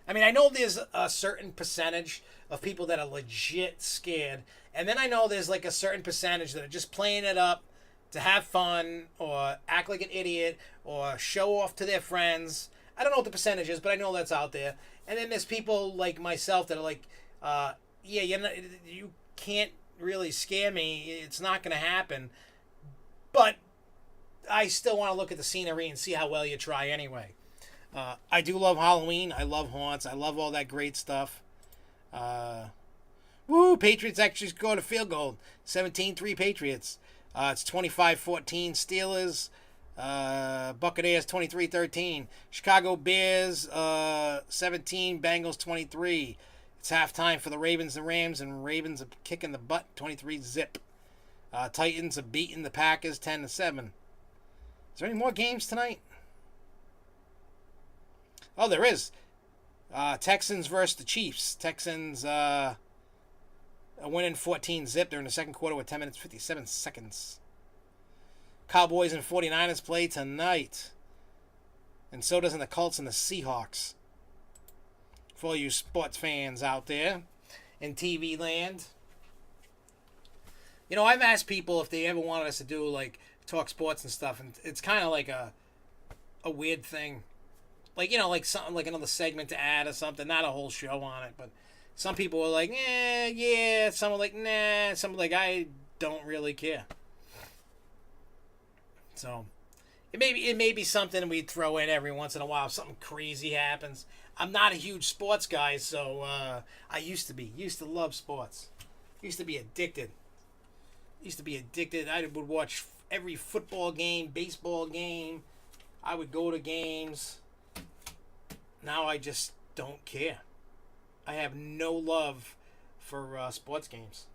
I mean, I know there's a certain percentage of people that are legit scared, and then I know there's like a certain percentage that are just playing it up to have fun or act like an idiot or show off to their friends. I don't know what the percentage is, but I know that's out there. And then there's people like myself that are like, yeah, you can't really scare me. It's not going to happen. But I still want to look at the scenery and see how well you try anyway. I do love Halloween. I love haunts. I love all that great stuff. Patriots actually scored a field goal. 17-3 Patriots. It's 25-14 Steelers. Buccaneers 23-13. Chicago Bears 17. Bengals 23. It's halftime for the Ravens and Rams, and Ravens are kicking the butt 23-0. Titans are beating the Packers 10-7. Is there any more games tonight? Oh, there is. Texans versus the Chiefs. Texans are winning 14-0 during the second quarter with 10 minutes 57 seconds. Cowboys and 49ers play tonight. And so doesn't the Colts and the Seahawks. For all you sports fans out there in TV land. I've asked people if they ever wanted us to do, like, talk sports and stuff. And it's kind of like a weird thing. Like, like something like another segment to add or something. Not a whole show on it. But some people are like, yeah. Some are like, nah. Some are like, I don't really care. So, it may be something we'd throw in every once in a while if something crazy happens. I'm not a huge sports guy, so I used to love sports. Used to be addicted. I would watch every football game, baseball game. I would go to games. Now I just don't care. I have no love for sports games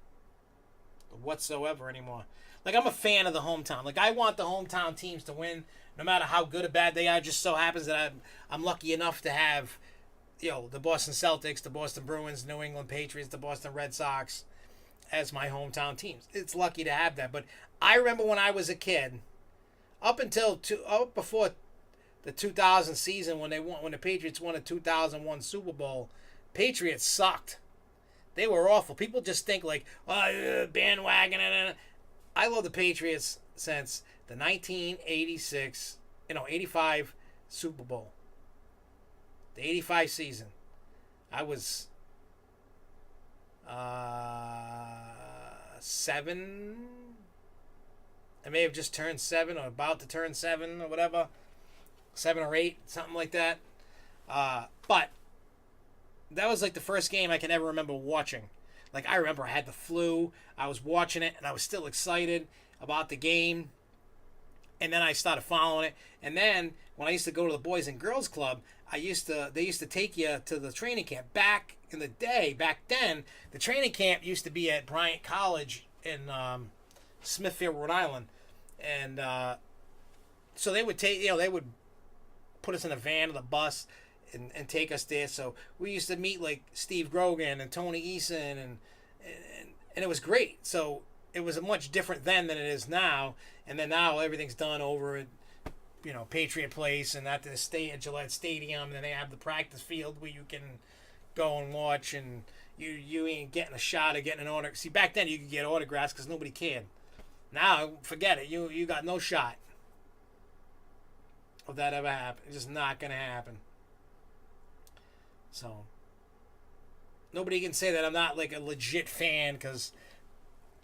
whatsoever anymore. Like, I'm a fan of the hometown. Like, I want the hometown teams to win, no matter how good or bad they are. It just so happens that I'm lucky enough to have, the Boston Celtics, the Boston Bruins, New England Patriots, the Boston Red Sox as my hometown teams. It's lucky to have that. But I remember when I was a kid, up before the 2000 season when the Patriots won the 2001 Super Bowl, Patriots sucked. They were awful. People just think like, bandwagon. I love the Patriots since the 85 Super Bowl. The 85 season. I was 7. I may have just turned 7 or about to turn 7 or whatever. 7 or 8, something like that. But that was like the first game I can ever remember watching. Like, I remember I had the flu. I was watching it, and I was still excited about the game. And then I started following it. And then, when I used to go to the Boys and Girls Club, they used to take you to the training camp. Back in the day, back then, the training camp used to be at Bryant College in Smithfield, Rhode Island. And so they would they would put us in a van or the bus and take us there. So we used to meet like Steve Grogan and Tony Eason and it was great. So it was much different then than it is now. And then now everything's done over at Patriot Place and at Gillette Stadium. And then they have the practice field where you can go and watch, and you ain't getting a shot of getting an autograph. See, back then you could get autographs because nobody cared. Now, forget it. You got no shot of that ever happening. It's just not going to happen. So, nobody can say that I'm not like a legit fan, because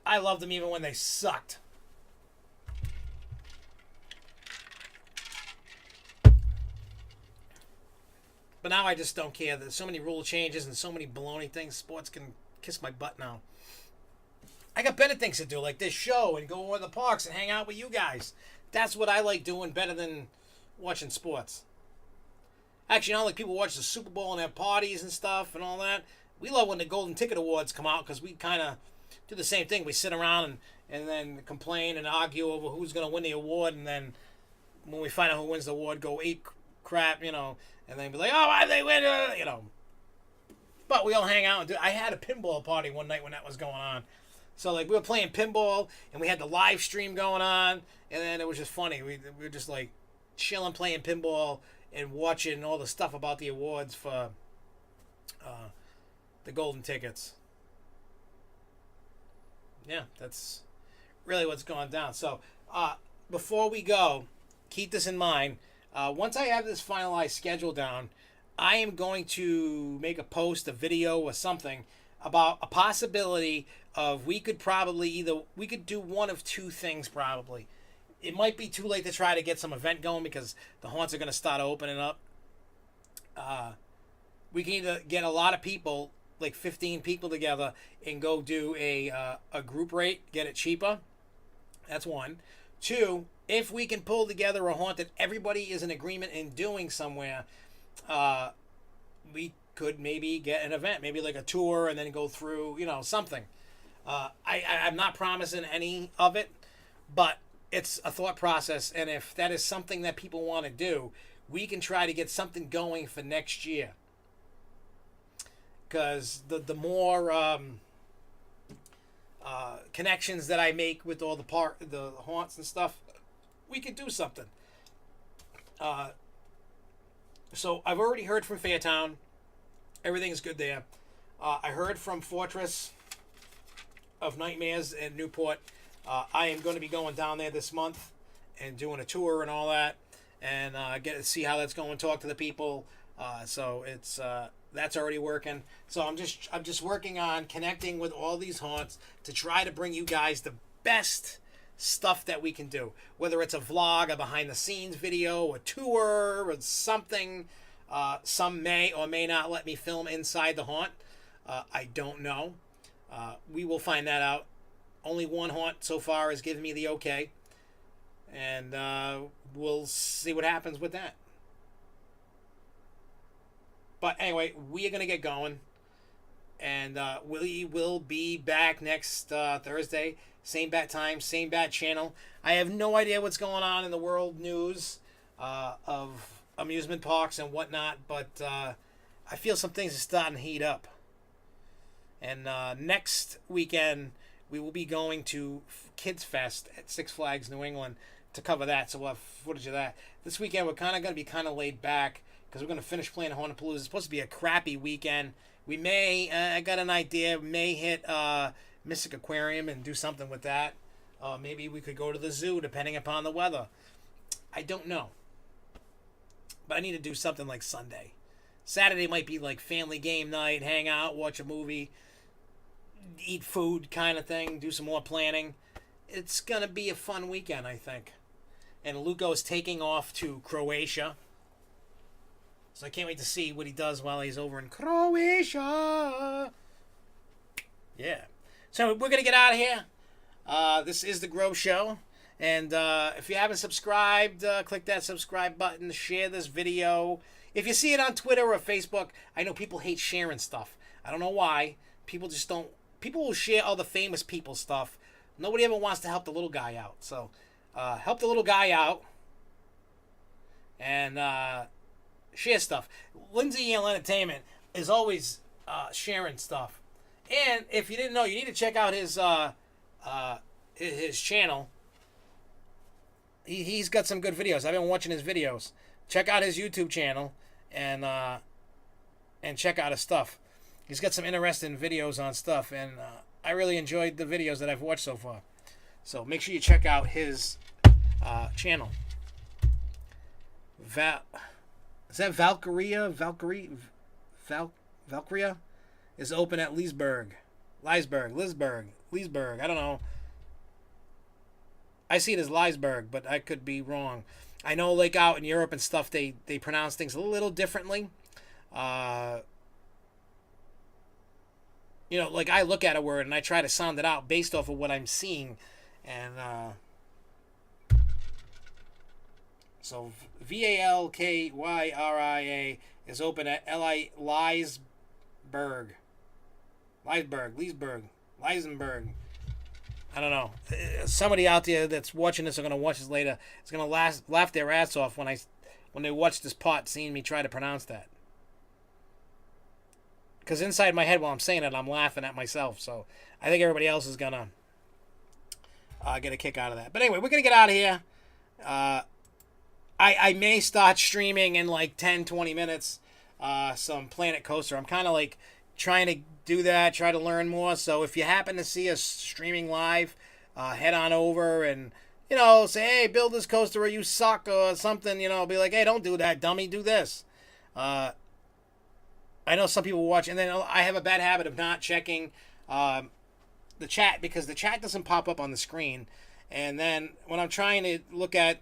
I loved them even when they sucked. But now I just don't care. There's so many rule changes and so many baloney things. Sports can kiss my butt now. I got better things to do, like this show and go over to the parks and hang out with you guys. That's what I like doing better than watching sports. Actually, like people watch the Super Bowl and have parties and stuff and all that. We love when the Golden Ticket Awards come out, because we kind of do the same thing. We sit around and then complain and argue over who's going to win the award, and then when we find out who wins the award, go eat crap, and then be like, oh, why did they win? But we all hang out and do. I had a pinball party one night when that was going on. So like we were playing pinball and we had the live stream going on, and then it was just funny. We were just like chilling, playing pinball and watching all the stuff about the awards for the golden tickets. Yeah, that's really what's going down. So before we go, keep this in mind. Once I have this finalized schedule down, I am going to make a post, a video, or something about a possibility of we could do one of two things probably. It might be too late to try to get some event going because the haunts are going to start opening up. We can either get a lot of people, like 15 people together, and go do a group rate, get it cheaper. That's one. Two, if we can pull together a haunt that everybody is in agreement in doing somewhere, we could maybe get an event, maybe like a tour, and then go through, something. I'm not promising any of it, but it's a thought process, and if that is something that people want to do, we can try to get something going for next year. Because the more connections that I make with all the haunts and stuff, we could do something. So I've already heard from Fairtown. Everything's good there. I heard from Fortress of Nightmares in Newport. I am going to be going down there this month and doing a tour and all that, and get to see how that's going. Talk to the people. So it's that's already working. So I'm just working on connecting with all these haunts to try to bring you guys the best stuff that we can do. Whether it's a vlog, a behind the scenes video, a tour, or something. Some may or may not let me film inside the haunt. I don't know. We will find that out. Only one haunt so far has given me the okay. And we'll see what happens with that. But anyway, we are going to get going. And we will be back next Thursday. Same bat time, same bat channel. I have no idea what's going on in the world news of amusement parks and whatnot. But I feel some things are starting to heat up. And next weekend, we will be going to Kids Fest at Six Flags New England to cover that. So we'll have footage of that. This weekend, we're kind of going to be kind of laid back because we're going to finish playing Hauntapoloza. It's supposed to be a crappy weekend. We may, I got an idea, may hit Mystic Aquarium and do something with that. Maybe we could go to the zoo depending upon the weather. I don't know. But I need to do something like Sunday. Saturday might be like family game night, hang out, watch a movie, eat food kind of thing, do some more planning. It's going to be a fun weekend, I think. And Luco's taking off to Croatia. So I can't wait to see what he does while he's over in Croatia. Yeah. So we're going to get out of here. This is The Grove Show. And if you haven't subscribed, click that subscribe button. Share this video. If you see it on Twitter or Facebook, I know people hate sharing stuff. I don't know why. People just don't. People will share all the famous people stuff. Nobody ever wants to help the little guy out. So help the little guy out. And share stuff. Lindsay Yale Entertainment is always sharing stuff. And if you didn't know, you need to check out his channel. He's got some good videos. I've been watching his videos. Check out his YouTube channel and check out his stuff. He's got some interesting videos on stuff, and I really enjoyed the videos that I've watched so far. So make sure you check out his channel. Is that Valkyria? Valkyria? is open at Leesburg. I don't know. I see it as Leesburg, but I could be wrong. I know, like out in Europe and stuff, they pronounce things a little differently. Like I look at a word and I try to sound it out based off of what I'm seeing, and so Valkyria is open at Leesburg. Leisenberg. I don't know. Somebody out there that's watching this or going to watch this later is going to laugh their ass off when they watch this part, seeing me try to pronounce that. Because inside my head while I'm saying it, I'm laughing at myself. So I think everybody else is going to get a kick out of that. But anyway, we're going to get out of here. I may start streaming in like 10, 20 minutes. Some Planet Coaster. I'm kind of like trying to do that, try to learn more. So if you happen to see us streaming live, head on over and, say, hey, build this coaster or you suck or something, be like, hey, don't do that, dummy, do this. I know some people watch, and then I have a bad habit of not checking the chat because the chat doesn't pop up on the screen. And then when I'm trying to look at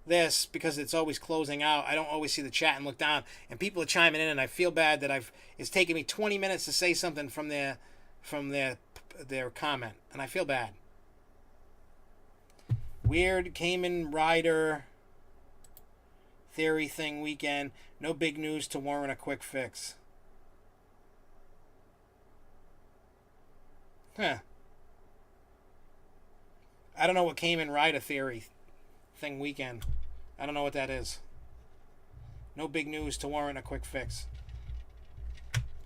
this, because it's always closing out, I don't always see the chat and look down, and people are chiming in, and I feel bad that it's taken me 20 minutes to say something from their comment, and I feel bad. Weird Cayman Rider theory thing weekend. No big news to warrant a quick fix. Huh. I don't know what Cayman Rider theory thing weekend. I don't know what that is. No big news to warrant a quick fix.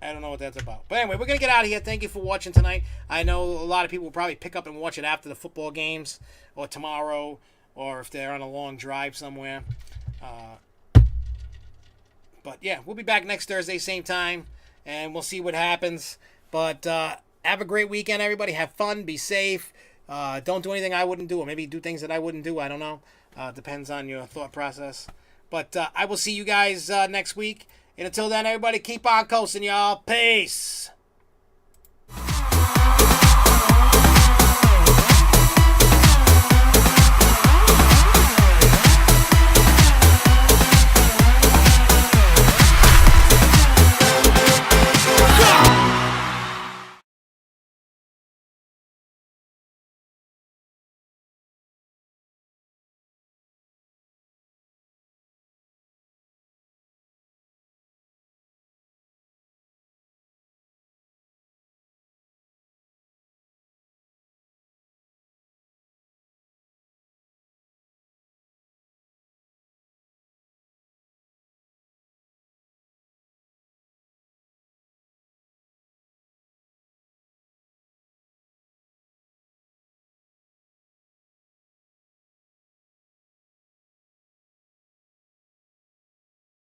I don't know what that's about. But anyway, we're going to get out of here. Thank you for watching tonight. I know a lot of people will probably pick up and watch it after the football games or tomorrow, or if they're on a long drive somewhere. But yeah, we'll be back next Thursday, same time, and we'll see what happens. But have a great weekend, everybody. Have fun. Be safe. Don't do anything I wouldn't do, or maybe do things that I wouldn't do. I don't know. Depends on your thought process. But I will see you guys next week. And until then, everybody, keep on coasting, y'all. Peace.